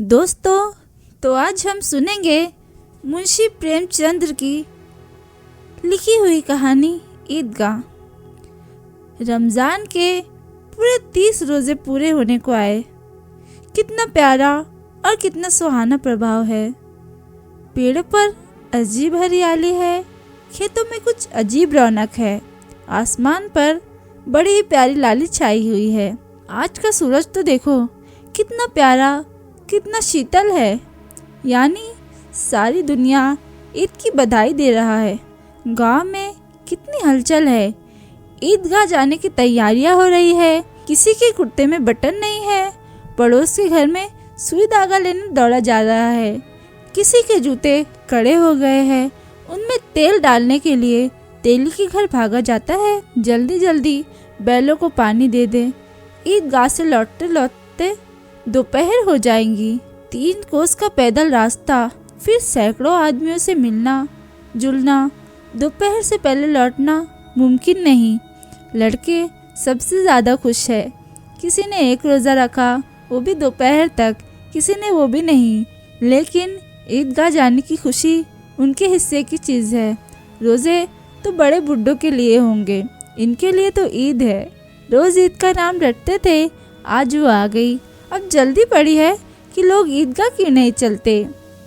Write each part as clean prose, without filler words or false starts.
दोस्तों, तो आज हम सुनेंगे मुंशी प्रेमचंद्र की लिखी हुई कहानी ईदगाह। रमज़ान के पूरे 30 रोज़े पूरे होने को आए। कितना प्यारा और कितना सुहाना प्रभाव है। पेड़ों पर अजीब हरियाली है, खेतों में कुछ अजीब रौनक है, आसमान पर बड़ी ही प्यारी लाली छाई हुई है। आज का सूरज तो देखो कितना प्यारा, कितना शीतल है, यानी सारी दुनिया ईद की बधाई दे रहा है। गांव में कितनी हलचल है। ईदगाह जाने की तैयारियां हो रही है। किसी के कुर्ते में बटन नहीं है, पड़ोस के घर में सुई धागा लेने दौड़ा जा रहा है। किसी के जूते कड़े हो गए हैं, उनमें तेल डालने के लिए तेली के घर भागा जाता है। जल्दी जल्दी बैलों को पानी दे दे। ईदगाह से लौटते लौटते दोपहर हो जाएंगी। 3 कोस का पैदल रास्ता, फिर सैकड़ों आदमियों से मिलना जुलना, दोपहर से पहले लौटना मुमकिन नहीं। लड़के सबसे ज़्यादा खुश है। किसी ने 1 रोज़ा रखा, वो भी दोपहर तक, किसी ने वो भी नहीं। लेकिन ईदगाह जाने की खुशी उनके हिस्से की चीज़ है। रोज़े तो बड़े बुड्ढों के लिए होंगे, इनके लिए तो ईद है। रोज़ ईद का नाम रटते थे, आज वो आ गई। अब जल्दी पड़ी है कि लोग ईदगाह क्यों नहीं चलते।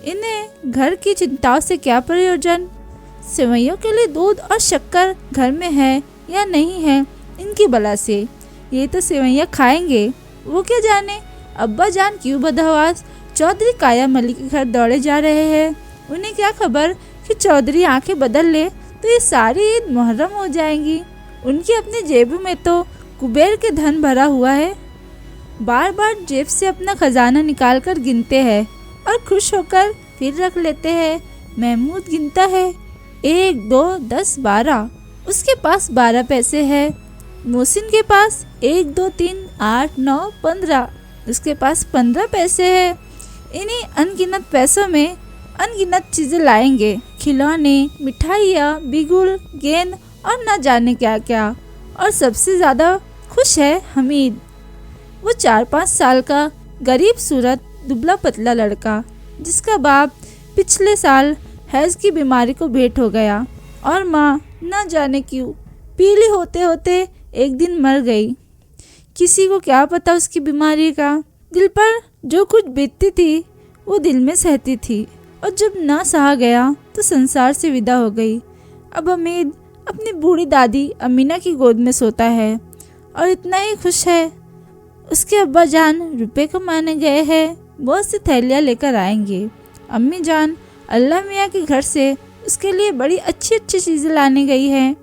इन्हें घर की चिंताओं से क्या प्रयोजन। सेवैयों के लिए दूध और शक्कर घर में है या नहीं है, इनकी बला से। ये तो सेवैयाँ खाएंगे, वो क्या जाने अब्बा जान क्यों बदहवास चौधरी काया मलिक के घर दौड़े जा रहे हैं। उन्हें क्या खबर कि चौधरी आंखें बदल ले तो ये सारी ईद मुहर्रम हो जाएंगी। उनकी अपनी जेबों में तो कुबेर के धन भरा हुआ है। बार बार जेब से अपना खजाना निकाल कर गिनते हैं और खुश होकर फिर रख लेते हैं। महमूद गिनता है 1, 2, 10, 12। उसके पास 12 पैसे है। मोहसिन के पास 1, 2, 3, 8, 9, 15। उसके पास 15 पैसे है। इन्हीं अनगिनत पैसों में अनगिनत चीज़ें लाएंगे, खिलौने, मिठाइयाँ, बिगुल, गेंद और न जाने क्या क्या। और सबसे ज़्यादा खुश है हमीद, वो 4-5 साल का गरीब सूरत दुबला पतला लड़का, जिसका बाप पिछले साल हैज़ की बीमारी को भेंट हो गया और माँ न जाने क्यों पीली होते होते एक दिन मर गई। किसी को क्या पता उसकी बीमारी का। दिल पर जो कुछ बीतती थी वो दिल में सहती थी, और जब ना सहा गया तो संसार से विदा हो गई। अब हमीद अपनी बूढ़ी दादी अमीना की गोद में सोता है और इतना ही खुश है। उसके अब्बा जान रुपए कमाने गए हैं, बहुत सी थैलियाँ लेकर आएंगे। अम्मी जान अल्लाह मियाँ के घर से उसके लिए बड़ी अच्छी अच्छी चीज़ें लाने गई हैं।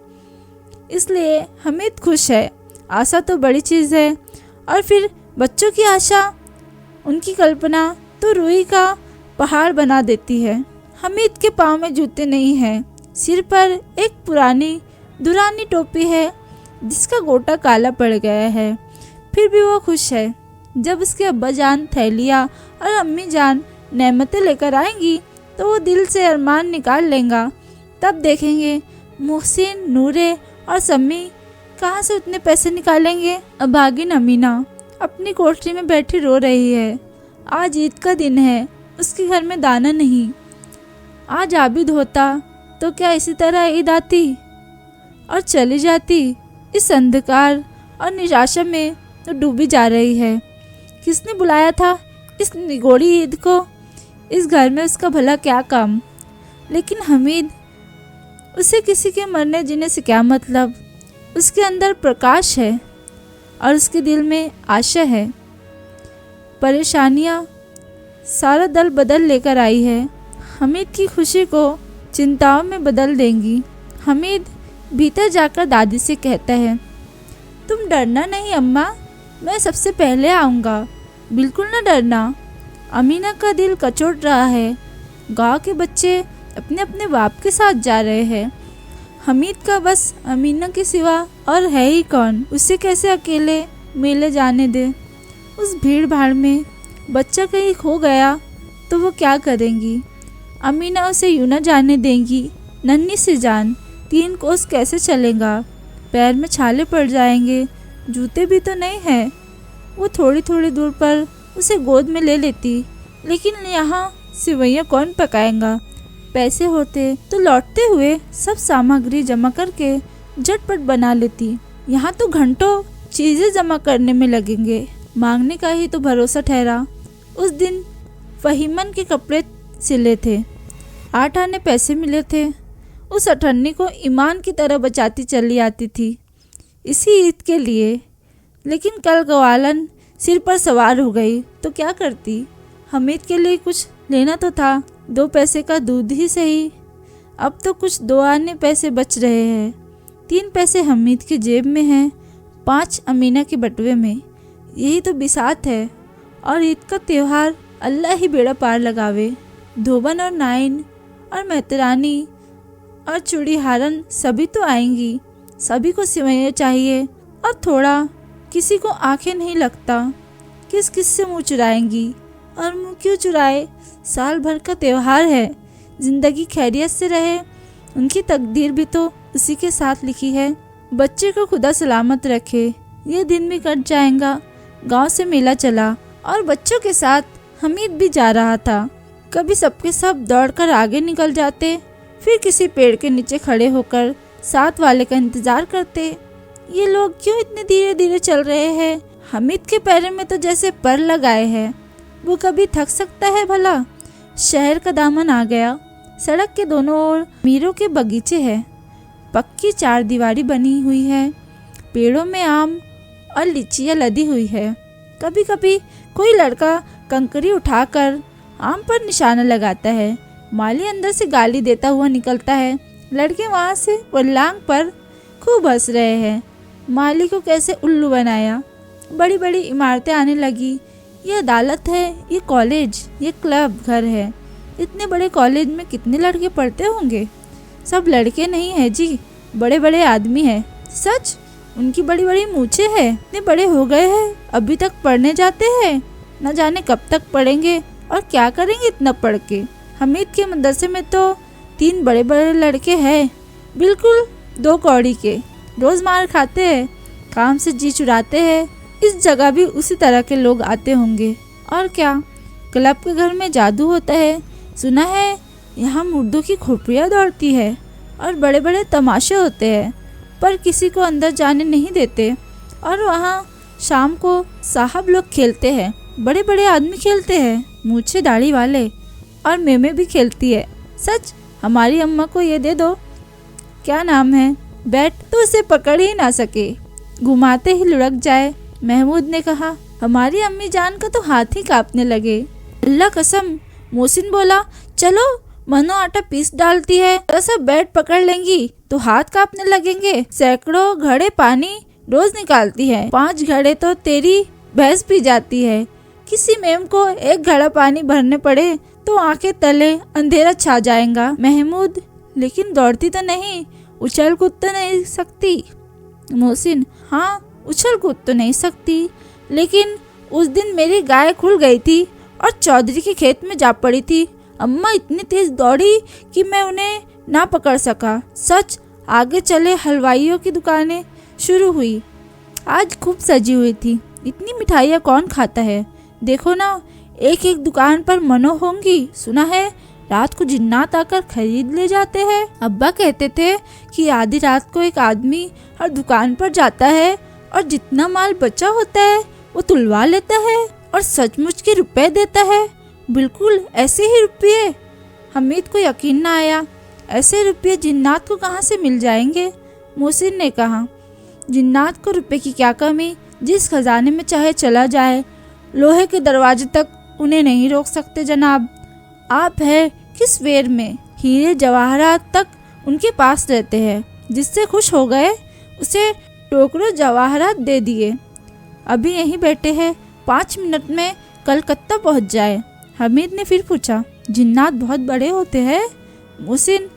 इसलिए हमीद खुश है। आशा तो बड़ी चीज़ है, और फिर बच्चों की आशा, उनकी कल्पना तो रूही का पहाड़ बना देती है। हमीद के पाँव में जूते नहीं हैं, सिर पर एक पुरानी दुरानी टोपी है जिसका गोटा काला पड़ गया है। फिर भी वो खुश है। जब उसके अब्बा जान थैलियाँ और अम्मी जान नेमतें लेकर आएंगी तो वो दिल से अरमान निकाल लेगा। तब देखेंगे मोहसिन, नूरे और सम्मी कहाँ से उतने पैसे निकालेंगे। अभागिन अमीना अपनी कोठरी में बैठी रो रही है। आज ईद का दिन है, उसके घर में दाना नहीं। आज आबिद होता तो क्या इसी तरह ईद आती और चली जाती। इस अंधकार और निराशा में तो डूबी जा रही है। किसने बुलाया था इस निगोड़ी ईद को। इस घर में उसका भला क्या काम। लेकिन हमीद, उसे किसी के मरने जीने से क्या मतलब। उसके अंदर प्रकाश है और उसके दिल में आशा है। परेशानियाँ सारा दल बदल लेकर आई है। हमीद की खुशी को चिंताओं में बदल देंगी। हमीद भीतर जाकर दादी से कहता है, तुम डरना नहीं अम्मा, मैं सबसे पहले आऊँगा, बिल्कुल न डरना। अमीना का दिल कचोट रहा है। गांव के बच्चे अपने अपने बाप के साथ जा रहे हैं। हमीद का बस अमीना के सिवा और है ही कौन। उसे कैसे अकेले मेले जाने दे। उस भीड़ भाड़ में बच्चा कहीं खो गया तो वो क्या करेंगी। अमीना उसे यूँ न जाने देंगी। नन्ही सी जान, 3 कोस कैसे चलेगा। पैर में छाले पड़ जाएंगे, जूते भी तो नहीं हैं। वो थोड़ी थोड़ी दूर पर उसे गोद में ले लेती, लेकिन यहाँ सिवैयाँ कौन पकाएगा। पैसे होते तो लौटते हुए सब सामग्री जमा करके झटपट बना लेती। यहाँ तो घंटों चीजें जमा करने में लगेंगे। मांगने का ही तो भरोसा ठहरा। उस दिन फहीमन के कपड़े सिले थे, 8 आने पैसे मिले थे। उस अठन्नी को ईमान की तरह बचाती चली आती थी इसी ईद के लिए। लेकिन कल ग्वालन सिर पर सवार हो गई तो क्या करती। हमीद के लिए कुछ लेना तो था, 2 पैसे का दूध ही सही। अब तो कुछ 2 आने पैसे बच रहे हैं। 3 पैसे हमीद की जेब में हैं, 5 अमीना के बटुए में। यही तो बिसात है। और ईद का त्यौहार अल्लाह ही बेड़ा पार लगावे। धोबन और नाइन और मेहतरानी और चूड़ीहारन सभी तो आएंगी। सभी को सिवैयाँ चाहिए और थोड़ा। किसी को आंखें नहीं लगता। किस किस से मुँह चुराएंगी। और मुँह क्यों चुराए, साल भर का त्यौहार है। जिंदगी खैरियत से रहे, उनकी तकदीर भी तो उसी के साथ लिखी है। बच्चे को खुदा सलामत रखे। ये दिन भी कट जाएगा। गांव से मेला चला और बच्चों के साथ हमीद भी जा रहा था। कभी सबके सब दौड़कर आगे निकल जाते, फिर किसी पेड़ के नीचे खड़े होकर साथ वाले का इंतजार करते। ये लोग क्यों इतने धीरे धीरे चल रहे हैं। हमीद के पैरों में तो जैसे पर लगाए हैं। वो कभी थक सकता है भला। शहर का दामन आ गया। सड़क के दोनों ओर मीरों के बगीचे हैं। पक्की 4 दीवारी बनी हुई है। पेड़ों में आम और लीचियाँ लदी हुई है। कभी कभी कोई लड़का कंकरी उठाकर आम पर निशाना लगाता है। माली अंदर से गाली देता हुआ निकलता है। लड़के वहाँ से पल्लांग पर खूब हंस रहे हैं। माली को कैसे उल्लू बनाया। बड़ी बड़ी इमारतें आने लगी। ये अदालत है, ये कॉलेज, ये क्लब घर है। इतने बड़े कॉलेज में कितने लड़के पढ़ते होंगे। सब लड़के नहीं है जी, बड़े बड़े आदमी हैं। सच, उनकी बड़ी बड़ी मूछें हैं। इतने बड़े हो गए हैं, अभी तक पढ़ने जाते हैं। न जाने कब तक पढ़ेंगे और क्या करेंगे इतना पढ़ के। हमीद के मदरसे में तो 3 बड़े बड़े लड़के हैं, बिल्कुल 2 कौड़ी के। रोज मार खाते हैं, काम से जी चुराते हैं। इस जगह भी उसी तरह के लोग आते होंगे। और क्या, क्लब के घर में जादू होता है। सुना है यहाँ मुर्दों की खोपड़ियाँ दौड़ती है और बड़े बड़े तमाशे होते हैं, पर किसी को अंदर जाने नहीं देते। और वहाँ शाम को साहब लोग खेलते हैं। बड़े बड़े आदमी खेलते हैं, मूछे दाढ़ी वाले। और मेमे भी खेलती है। सच, हमारी अम्मा को ये दे दो, क्या नाम है, बैट, तो उसे पकड़ ही ना सके, घुमाते ही लुढ़क जाए। महमूद ने कहा। हमारी अम्मी जान का तो हाथ ही कांपने लगे। अल्लाह कसम, मोहसिन बोला, चलो मनो आटा पीस डालती है, सब बैट पकड़ लेंगी तो हाथ कांपने लगेंगे। सैकड़ों घड़े पानी रोज निकालती है, 5 घड़े तो तेरी भैंस पी जाती है। किसी मेम को 1 घड़ा पानी भरने पड़े तो आंखें तले अंधेरा छा जाएगा। महमूद, लेकिन दौड़ती तो नहीं, उछल कूद तो नहीं सकती। मोहसिन, हाँ उछल कूद तो नहीं सकती, लेकिन उस दिन मेरी गाय खुल गई थी और चौधरी के खेत में जा पड़ी थी। अम्मा इतनी तेज दौड़ी कि मैं उन्हें ना पकड़ सका। सच, आगे चले हलवाइयों की दुकानें शुरू हुई। आज खूब सजी हुई थी। इतनी मिठाइयाँ कौन खाता है। देखो ना, एक एक दुकान पर मनो होंगी। सुना है रात को जिन्नात आकर खरीद ले जाते हैं। अब्बा कहते थे कि आधी रात को एक आदमी हर दुकान पर जाता है और जितना माल बचा होता है वो तुलवा लेता है और सचमुच के रुपए देता है। बिल्कुल ऐसे ही रुपये। हमीद को यकीन ना आया। ऐसे रुपये जिन्नात को कहाँ से मिल जाएंगे। मोहसिन ने कहा, जिन्नात को रुपए की क्या कमी, जिस खजाने में चाहे चला जाए, लोहे के दरवाजे तक उन्हें नहीं रोक सकते जनाब। आप है किस वेर में, हीरे जवाहरात तक उनके पास रहते हैं। जिससे खुश हो गए उसे टोकरों जवाहरात दे दिए। अभी यहीं बैठे हैं, 5 मिनट में कलकत्ता पहुंच जाए। हमीद ने फिर पूछा, जिन्नात बहुत बड़े होते हैं। मोहसिन,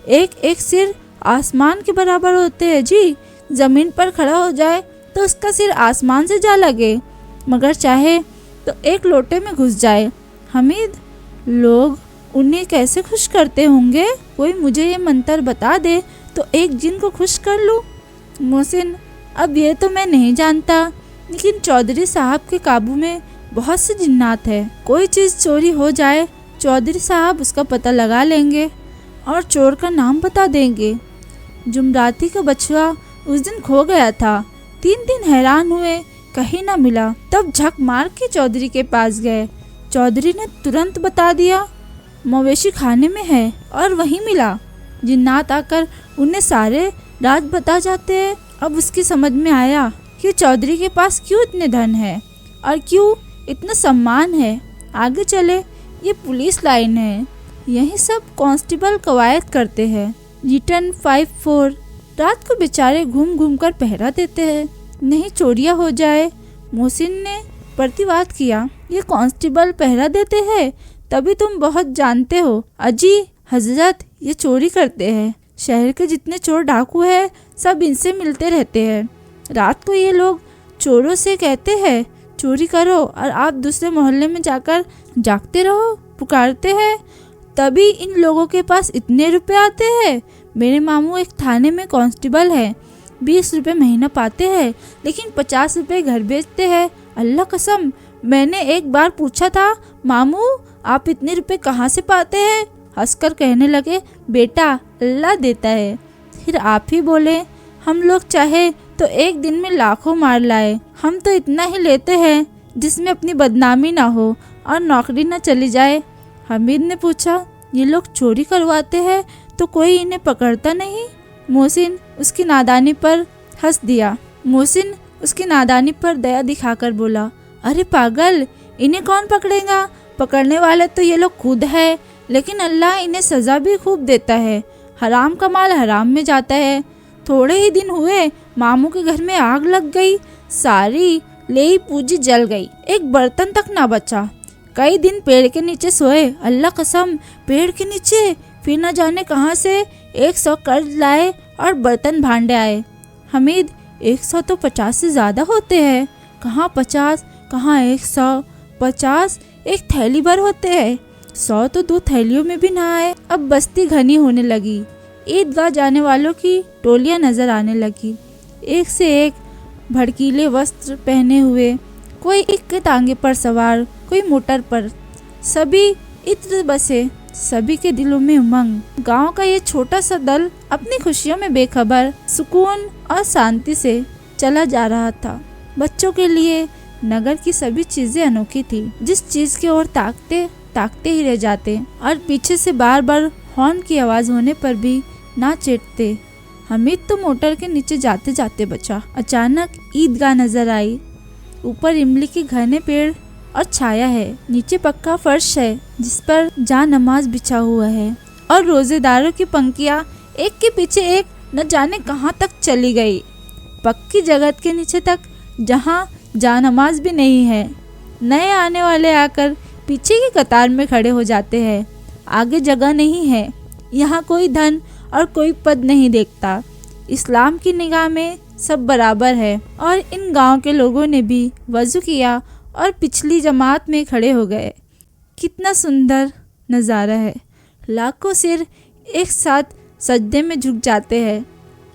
एक एक सिर आसमान के बराबर होते हैं जी। जमीन पर खड़ा हो जाए तो उसका सिर आसमान से जा लगे, मगर चाहे तो एक लोटे में घुस जाए। हमीद, लोग उन्हें कैसे खुश करते होंगे। कोई मुझे ये मंत्र बता दे तो एक जिन को खुश कर लूँ। मोहसिन, अब ये तो मैं नहीं जानता, लेकिन चौधरी साहब के काबू में बहुत से जिन्नात है। कोई चीज चोरी हो जाए, चौधरी साहब उसका पता लगा लेंगे और चोर का नाम बता देंगे। जुमराती का बछुआ उस दिन खो गया था। 3 दिन हैरान हुए, कहीं ना मिला। तब झक मार के चौधरी के पास गए। चौधरी ने तुरंत बता दिया, मवेशी खाने में है, और वहीं मिला। जिन्नात आकर उन्हें सारे राज बता जाते हैं। अब उसकी समझ में आया कि चौधरी के पास क्यों इतने धन है और क्यों इतना सम्मान है। आगे चले, ये पुलिस लाइन है, यही सब कांस्टेबल कवायद करते हैं। रिटर्न 5-4 रात को बेचारे घूम घूम कर पहरा देते हैं, नहीं चोरियां हो जाए। मोहसिन ने प्रतिवाद किया, ये कांस्टेबल पहरा देते हैं तभी तुम बहुत जानते हो। अजी हजरत, ये चोरी करते हैं। शहर के जितने चोर डाकू है सब इनसे मिलते रहते हैं। रात को ये लोग चोरों से कहते हैं चोरी करो, और आप दूसरे मोहल्ले में जाकर जागते रहो, पुकारते हैं। तभी इन लोगों के पास इतने रुपए आते हैं। मेरे मामू एक थाने में कांस्टेबल है, 20 रुपए महीना पाते हैं, लेकिन 50 रुपए घर बेचते हैं। अल्लाह कसम, मैंने एक बार पूछा था, मामू आप इतने रुपए कहाँ से पाते हैं? हंसकर कहने लगे, बेटा अल्लाह देता है। फिर आप ही बोले, हम लोग चाहे तो एक दिन में लाखों मार लाए, हम तो इतना ही लेते हैं जिसमें अपनी बदनामी ना हो और नौकरी ना चली जाए। हमीद ने पूछा, ये लोग चोरी करवाते हैं तो कोई इन्हें पकड़ता नहीं? मोहसिन उसकी नादानी पर हंस दिया। मोहसिन उसकी नादानी पर दया दिखाकर बोला, अरे पागल, इन्हें कौन पकड़ेगा? पकड़ने वाले तो ये लोग खुद है, लेकिन अल्लाह इन्हें सजा भी खूब देता है। हराम का माल हराम में जाता है। थोड़े ही दिन हुए मामू के घर में आग लग गई, सारी लेई पूंजी जल गई, एक बर्तन तक ना बचा। कई दिन पेड़ के नीचे सोए, अल्लाह कसम पेड़ के नीचे। फिर न जाने कहां से 100 कर्ज लाए और बर्तन भांडे आए। हमीद, 100 तो 50 से ज्यादा होते हैं। कहाँ 50, कहाँ 100? 50 एक थैली भर होते हैं, 100 तो 2 थैलियों में भी ना आए। अब बस्ती घनी होने लगी। ईदगाह जाने वालों की टोलियां नजर आने लगी, एक से एक भड़कीले वस्त्र पहने हुए, कोई इक्के टांगे पर सवार, कोई मोटर पर। सभी इत्र बसे, सभी के दिलों में उमंग। गांव का ये छोटा सा दल अपनी खुशियों में बेखबर सुकून और शांति से चला जा रहा था। बच्चों के लिए नगर की सभी चीजें अनोखी थी। जिस चीज की ओर ताकते ही रह जाते, और पीछे से बार बार हॉर्न की आवाज होने पर भी ना चेतते। हमीद तो मोटर के नीचे जाते जाते बचा। अचानक ईदगाह नजर आई। ऊपर इमली के घने पेड़ और छाया है, नीचे पक्का फर्श है जिस पर जा नमाज बिछा हुआ है, और रोजेदारों की पंक्तियां एक के पीछे एक न जाने कहां तक चली गई। पक्की जगत के नीचे तक, जहां जा नमाज भी नहीं है। नए आने वाले आकर पीछे की कतार में खड़े हो जाते हैं। आगे जगह नहीं है। यहाँ कोई धन और कोई पद नहीं देखता। इस्लाम की निगाह में सब बराबर है। और इन गांव के लोगों ने भी वजू किया और पिछली जमात में खड़े हो गए। कितना सुंदर नज़ारा है। लाखों सिर एक साथ सजदे में झुक जाते हैं,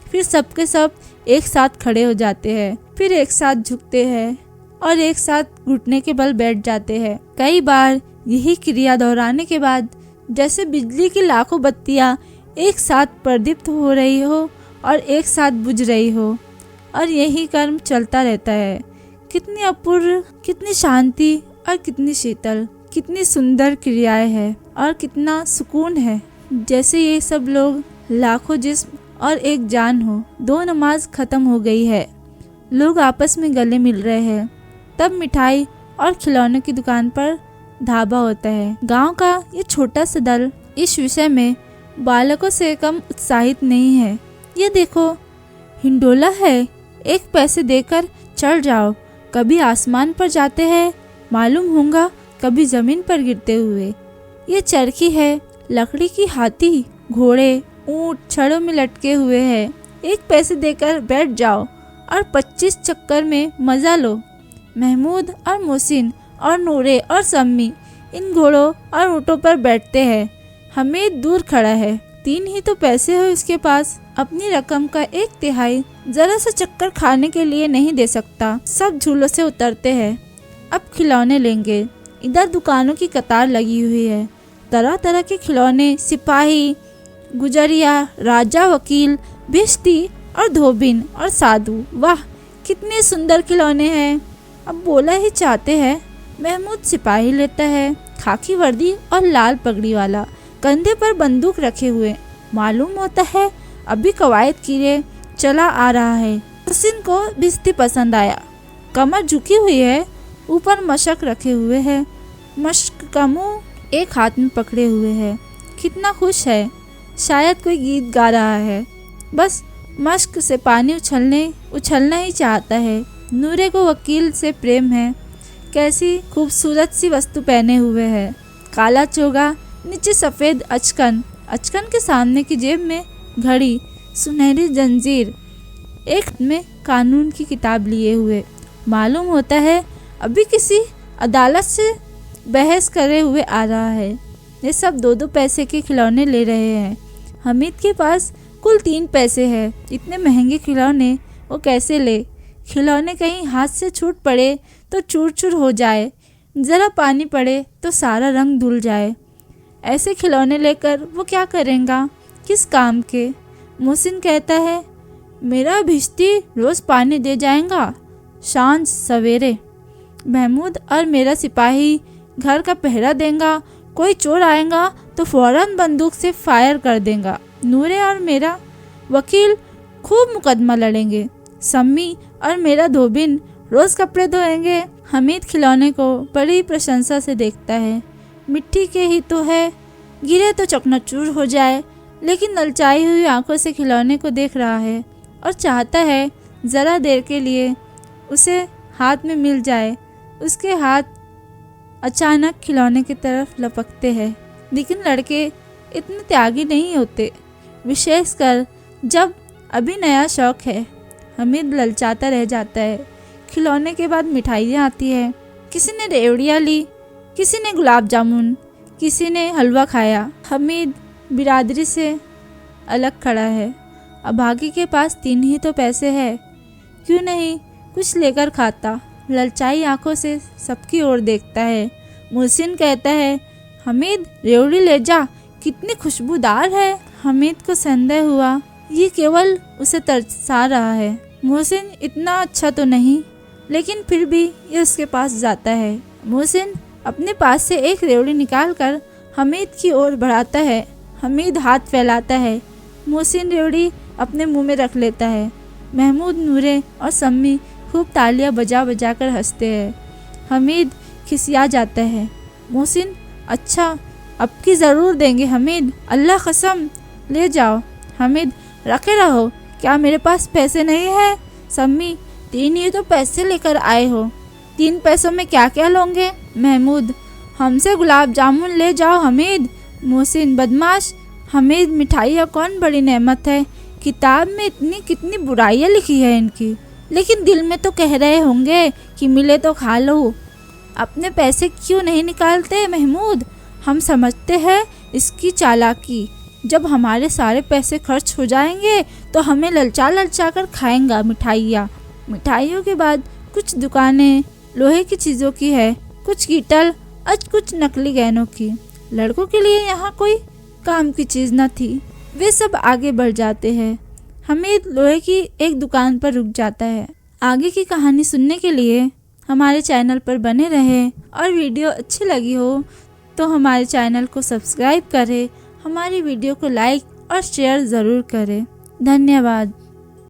फिर सबके सब एक साथ खड़े हो जाते हैं, फिर एक साथ झुकते हैं और एक साथ घुटने के बल बैठ जाते हैं। कई बार यही क्रिया दोहराने के बाद जैसे बिजली की लाखों बत्तियां एक साथ प्रदीप्त हो रही हो और एक साथ बुझ रही हो, और यही कर्म चलता रहता है। कितनी अपूर्व, कितनी शांति और कितनी शीतल, कितनी सुंदर क्रियाएं हैं और कितना सुकून है। जैसे ये सब लोग लाखों जिस्म और एक जान हो। 2 नमाज खत्म हो गई है, लोग आपस में गले मिल रहे हैं। तब मिठाई और खिलौनों की दुकान पर ढाबा होता है। गांव का ये छोटा सा दल इस विषय में बालकों से कम उत्साहित नहीं है। ये देखो, हिंडोला है, 1 पैसे देकर चढ़ जाओ। कभी आसमान पर जाते हैं, मालूम होगा कभी जमीन पर गिरते हुए। ये चरखी है, लकड़ी की हाथी, घोड़े, ऊंट छड़ों में लटके हुए हैं। 1 पैसे देकर बैठ जाओ और 25 चक्कर में मजा लो। महमूद और मोहसिन और नूरे और सम्मी इन घोड़ों और ऊँटों पर बैठते हैं। हमीद दूर खड़ा है, 3 ही तो पैसे है उसके पास। अपनी रकम का 1/3 जरा सा चक्कर खाने के लिए नहीं दे सकता। सब झूलों से उतरते हैं, अब खिलौने लेंगे। इधर दुकानों की कतार लगी हुई है। तरह तरह के खिलौने, सिपाही, गुजरिया, राजा, वकील, भिश्ती और धोबिन और साधु। वाह, कितने सुंदर खिलौने हैं। अब बोला ही चाहते हैं। महमूद सिपाही लेता है, खाकी वर्दी और लाल पगड़ी वाला, कंधे पर बंदूक रखे हुए। मालूम होता है अभी कवायद किए चला आ रहा है। मोहसिन को भिश्ती पसंद आया। कमर झुकी हुई है, ऊपर मशक रखे हुए है। मशक का मुंह एक हाथ में पकड़े हुए है। कितना खुश है, शायद कोई गीत गा रहा है। बस मशक से पानी उछलना ही चाहता है। नूरे को वकील से प्रेम है। कैसी खूबसूरत सी वस्तु पहने हुए है। काला चोगा, नीचे सफ़ेद अचकन, अचकन के सामने की जेब में घड़ी, सुनहरी जंजीर, एक में कानून की किताब लिए हुए। मालूम होता है अभी किसी अदालत से बहस करे हुए आ रहा है। ये सब 2-2 पैसे के खिलौने ले रहे हैं। हमीद के पास कुल 3 पैसे है। इतने महंगे खिलौने वो कैसे ले? खिलौने कहीं हाथ से छूट पड़े तो चूर चूर हो जाए, ज़रा पानी पड़े तो सारा रंग धुल जाए। ऐसे खिलौने लेकर वो क्या करेगा, किस काम के? मोहसिन कहता है, मेरा भिश्ती रोज़ पानी दे जाएगा, शाम सवेरे। महमूद और मेरा सिपाही घर का पहरा देगा। कोई चोर आएगा तो फौरन बंदूक से फायर कर देगा। नूरे और मेरा वकील खूब मुकदमा लड़ेंगे। सम्मी और मेरा धोबिन रोज़ कपड़े धोएंगे। हमीद खिलौने को बड़ी प्रशंसा से देखता है। मिट्टी के ही तो है, गिरे तो चकनाचूर हो जाए। लेकिन ललचाई हुई आंखों से खिलौने को देख रहा है और चाहता है ज़रा देर के लिए उसे हाथ में मिल जाए। उसके हाथ अचानक खिलौने की तरफ लपकते हैं। लेकिन लड़के इतने त्यागी नहीं होते, विशेषकर जब अभी नया शौक है। हमीद ललचाता रह जाता है। खिलौने के बाद मिठाइयाँ आती है। किसी ने रेवड़ियाँ ली, किसी ने गुलाब जामुन, किसी ने हलवा खाया। हमीद बिरादरी से अलग खड़ा है। अभागी के पास 3 ही तो पैसे है, क्यों नहीं कुछ लेकर खाता? ललचाई आंखों से सबकी ओर देखता है। मोहसिन कहता है, हमीद रेवड़ी ले जा, कितनी खुशबूदार है। हमीद को संदेह हुआ ये केवल उसे तरसा रहा है। मोहसिन इतना अच्छा तो नहीं, लेकिन फिर भी ये उसके पास जाता है। मोहसिन अपने पास से एक रेवड़ी निकालकर हमीद की ओर बढ़ाता है। हमीद हाथ फैलाता है। मोहसिन रेवड़ी अपने मुंह में रख लेता है। महमूद, नूरे और सम्मी खूब तालियां बजा बजा कर हंसते हैं। हमीद खिसिया जाता है। मोहसिन, अच्छा अब की ज़रूर देंगे हमीद, अल्लाह कसम, ले जाओ। हमीद, रखे रहो, क्या मेरे पास पैसे नहीं है? सम्मी, 3 ही तो पैसे लेकर आए हो, 3 पैसों में क्या क्या लोगे? महमूद, हमसे गुलाब जामुन ले जाओ हमीद। मोहसिन, बदमाश। हमीद, मिठाइयाँ कौन बड़ी नेमत है, किताब में इतनी कितनी बुराइयाँ लिखी है इनकी, लेकिन दिल में तो कह रहे होंगे कि मिले तो खा लो। अपने पैसे क्यों नहीं निकालते महमूद? हम समझते हैं इसकी चालाकी। जब हमारे सारे पैसे खर्च हो जाएंगे तो हमें ललचा ललचा कर खाएंगा मिठाइयाँ। मिठाइयों के बाद कुछ दुकानें लोहे की चीज़ों की है, कुछ गिटल और कुछ नकली गहनों की। लड़कों के लिए यहाँ कोई काम की चीज़ न थी। वे सब आगे बढ़ जाते हैं। हमीद लोहे की एक दुकान पर रुक जाता है। आगे की कहानी सुनने के लिए हमारे चैनल पर बने रहें और वीडियो अच्छी लगी हो तो हमारे चैनल को सब्सक्राइब करें, हमारी वीडियो को लाइक और शेयर ज़रूर करें। धन्यवाद।